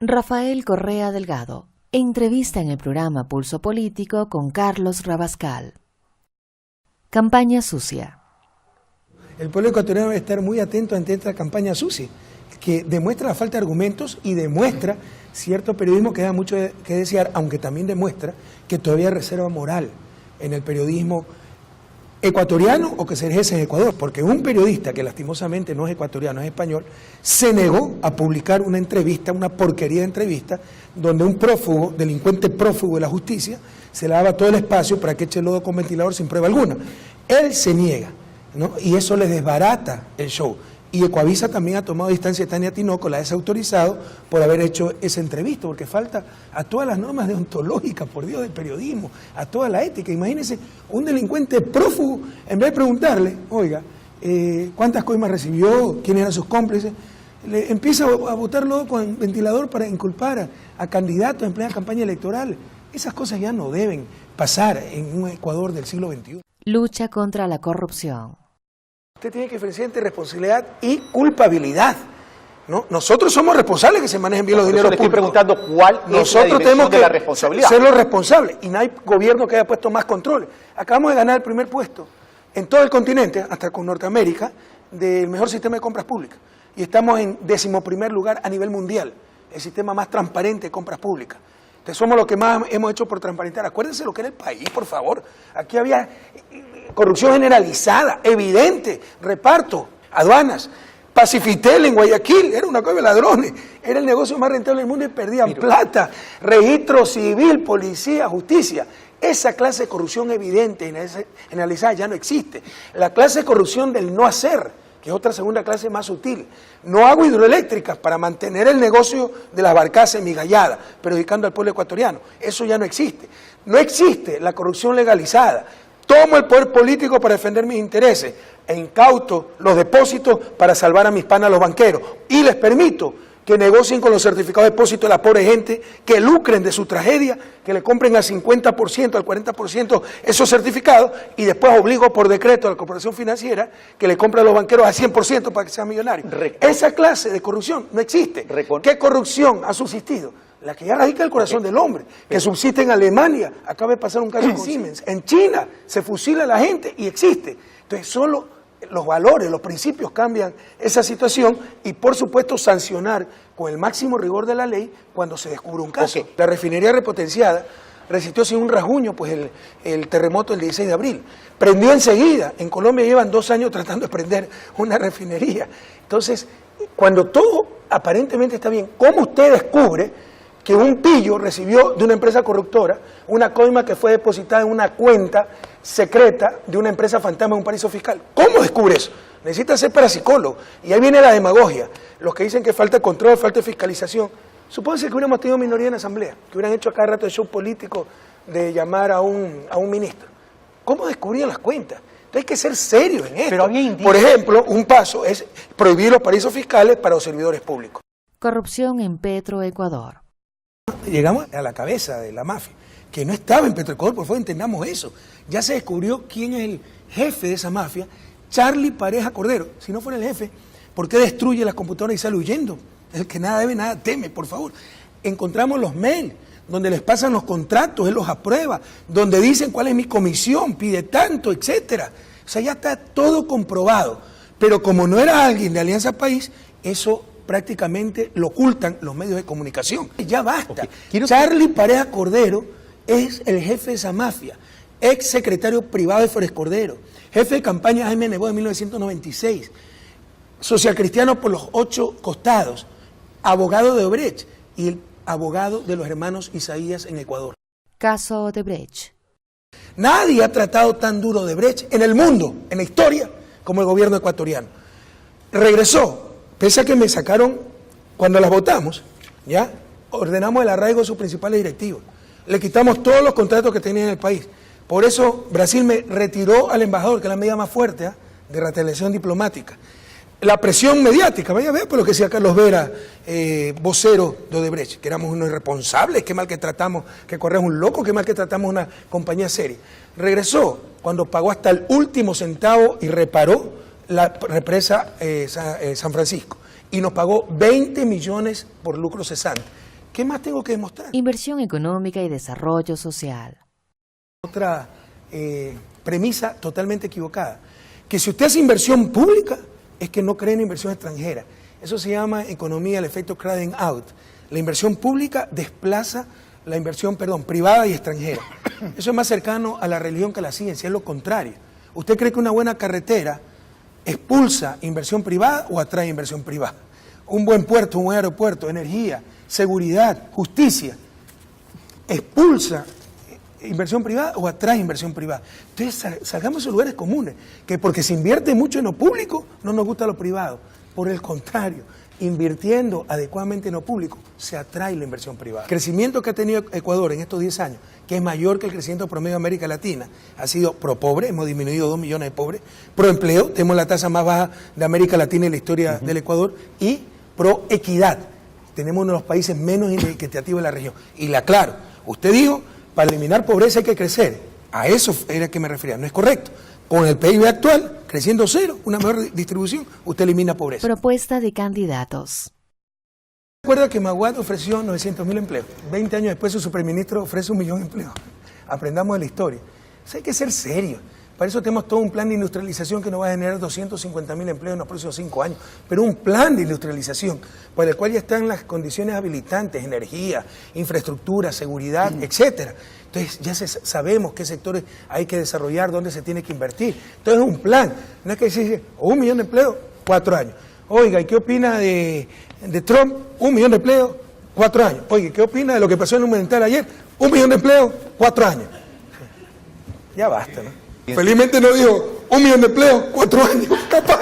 Rafael Correa Delgado, entrevista en el programa Pulso Político con Carlos Rabascal. Campaña sucia. El pueblo ecuatoriano debe estar muy atento ante esta campaña sucia, que demuestra la falta de argumentos y demuestra cierto periodismo que da mucho que desear, aunque también demuestra que todavía hay reserva moral en el periodismo ecuatoriano o que se ejerce en Ecuador, porque un periodista que lastimosamente no es ecuatoriano, es español, se negó a publicar una entrevista, una porquería de entrevista, donde un prófugo, delincuente prófugo de la justicia, se le daba todo el espacio para que eche lodo con ventilador sin prueba alguna. Él se niega, ¿no? Y eso le desbarata el show. Y Ecuavisa también ha tomado distancia de Tania Tinoco, la ha desautorizado por haber hecho esa entrevista, porque falta a todas las normas deontológicas, por Dios, del periodismo, a toda la ética. Imagínense, un delincuente prófugo, en vez de preguntarle, oiga, ¿cuántas coimas recibió? ¿Quiénes eran sus cómplices? Le empieza a botar lodo con ventilador para inculpar a candidatos en plena campaña electoral. Esas cosas ya no deben pasar en un Ecuador del siglo XXI. Lucha contra la corrupción. Usted tiene que diferenciar entre responsabilidad y culpabilidad, ¿no? Nosotros somos responsables de que se manejen bien los dineros públicos. Estoy preguntando cuál es la dimensión de la responsabilidad. Ser los responsables, y no hay gobierno que haya puesto más control. Acabamos de ganar el primer puesto en todo el continente, hasta con Norteamérica, del mejor sistema de compras públicas. Y estamos en 11º lugar a nivel mundial, el sistema más transparente de compras públicas. Entonces somos los que más hemos hecho por transparentar. Acuérdense lo que era el país, por favor. Aquí había corrupción generalizada, evidente, reparto, aduanas, Pacifitel en Guayaquil, era una cosa de ladrones, era el negocio más rentable del mundo y perdían plata, registro civil, policía, justicia. Esa clase de corrupción evidente, generalizada, ya no existe. La clase de corrupción del no hacer, que es otra segunda clase más sutil. No hago hidroeléctricas para mantener el negocio de las barcazas emigalladas, perjudicando al pueblo ecuatoriano. Eso ya no existe. No existe la corrupción legalizada. Tomo el poder político para defender mis intereses e incauto los depósitos para salvar a mis panas los banqueros. Y les permito que negocien con los certificados de depósito de la pobre gente, que lucren de su tragedia, que le compren al 50%, al 40% esos certificados y después obligo por decreto a la corporación financiera que le compre a los banqueros al 100% para que sean millonarios. Esa clase de corrupción no existe. ¿Qué corrupción ha subsistido? La que ya radica el corazón del hombre, que subsiste en Alemania, acaba de pasar un caso con Siemens, en China se fusila a la gente y existe. Entonces solo los valores, los principios cambian esa situación y por supuesto sancionar con el máximo rigor de la ley cuando se descubre un caso. La refinería repotenciada resistió sin un rasguño pues el terremoto del 16 de abril. Prendió enseguida. En Colombia llevan 2 años tratando de prender una refinería. Entonces, cuando todo aparentemente está bien, ¿cómo usted descubre que un pillo recibió de una empresa corruptora una coima que fue depositada en una cuenta secreta de una empresa fantasma en un paraíso fiscal? ¿Cómo descubre eso? Necesita ser parapsicólogo. Y ahí viene la demagogia. Los que dicen que falta control, falta fiscalización. Supónganse que hubiéramos tenido minoría en la asamblea, que hubieran hecho a cada rato el show político de llamar a un ministro. ¿Cómo descubrían las cuentas? Entonces hay que ser serios en esto. Pero había indicios. Por ejemplo, un paso es prohibir los paraísos fiscales para los servidores públicos. Corrupción en Petroecuador. Llegamos a la cabeza de la mafia, que no estaba en Petroecuador, por favor entendamos eso. Ya se descubrió quién es el jefe de esa mafia, Charlie Pareja Cordero. Si no fuera el jefe, ¿por qué destruye las computadoras y sale huyendo? El que nada debe, nada teme, por favor. Encontramos los mails, donde les pasan los contratos, él los aprueba, donde dicen cuál es mi comisión, pide tanto, etcétera. O sea, ya está todo comprobado. Pero como no era alguien de Alianza País, eso prácticamente lo ocultan los medios de comunicación. Ya basta. Charlie Pareja Cordero es el jefe de esa mafia, ex secretario privado de Flores Cordero, jefe de campaña Jaime Nebot en 1996, socialcristiano por los 8 costados, abogado de Odebrecht y el abogado de los hermanos Isaías en Ecuador. Caso Odebrecht. Nadie ha tratado tan duro a Odebrecht en el mundo, en la historia, como el gobierno ecuatoriano. Regresó. Pese a que me sacaron, cuando las votamos, ya ordenamos el arraigo de sus principales directivos. Le quitamos todos los contratos que tenía en el país. Por eso Brasil me retiró al embajador, que es la medida más fuerte de retaliación diplomática. La presión mediática, vaya a ver por lo que decía Carlos Vera, vocero de Odebrecht, que éramos unos irresponsables, qué mal que tratamos, que Correa es un loco, qué mal que tratamos una compañía seria. Regresó cuando pagó hasta el último centavo y reparó la represa San Francisco y nos pagó 20 millones por lucro cesante. ¿Qué más tengo que demostrar? Inversión económica y desarrollo social. Otra premisa totalmente equivocada, que si usted hace inversión pública, es que no cree en inversión extranjera. Eso se llama economía, el efecto crowding out. La inversión pública desplaza la inversión, privada y extranjera. Eso es más cercano a la religión que a la ciencia, es lo contrario. ¿Usted cree que una buena carretera expulsa inversión privada o atrae inversión privada? Un buen puerto, un buen aeropuerto, energía, seguridad, justicia, ¿expulsa inversión privada o atrae inversión privada? Entonces salgamos de esos lugares comunes, que porque se invierte mucho en lo público, no nos gusta lo privado. Por el contrario, invirtiendo adecuadamente en lo público, se atrae la inversión privada. El crecimiento que ha tenido Ecuador en estos 10 años, que es mayor que el crecimiento promedio de América Latina, ha sido pro pobre, hemos disminuido 2 millones de pobres, pro empleo, tenemos la tasa más baja de América Latina en la historia del Ecuador, y pro equidad, tenemos uno de los países menos inequitativos de la región. Y la aclaro, usted dijo, para eliminar pobreza hay que crecer, a eso era que me refería, no es correcto. Con el PIB actual, creciendo cero, una mejor distribución, usted elimina pobreza. Propuesta de candidatos. Recuerda que Maguad ofreció 900.000 empleos. 20 años después su superministro ofrece 1 millón de empleos. Aprendamos de la historia. Hay que ser serios. Para eso tenemos todo un plan de industrialización que nos va a generar 250.000 empleos en los próximos 5 años. Pero un plan de industrialización para el cual ya están las condiciones habilitantes, energía, infraestructura, seguridad, etcétera. Entonces ya sabemos qué sectores hay que desarrollar, dónde se tiene que invertir. Entonces es un plan. No es que se dice 1 millón de empleos, 4 años. Oiga, ¿y qué opina de Trump? 1 millón de empleos, 4 años. Oiga, ¿qué opina de lo que pasó en un Monumental ayer? 1 millón de empleos, 4 años. Ya basta, ¿no? Felizmente no dijo 1 millón de empleos, 4 años. Capaz.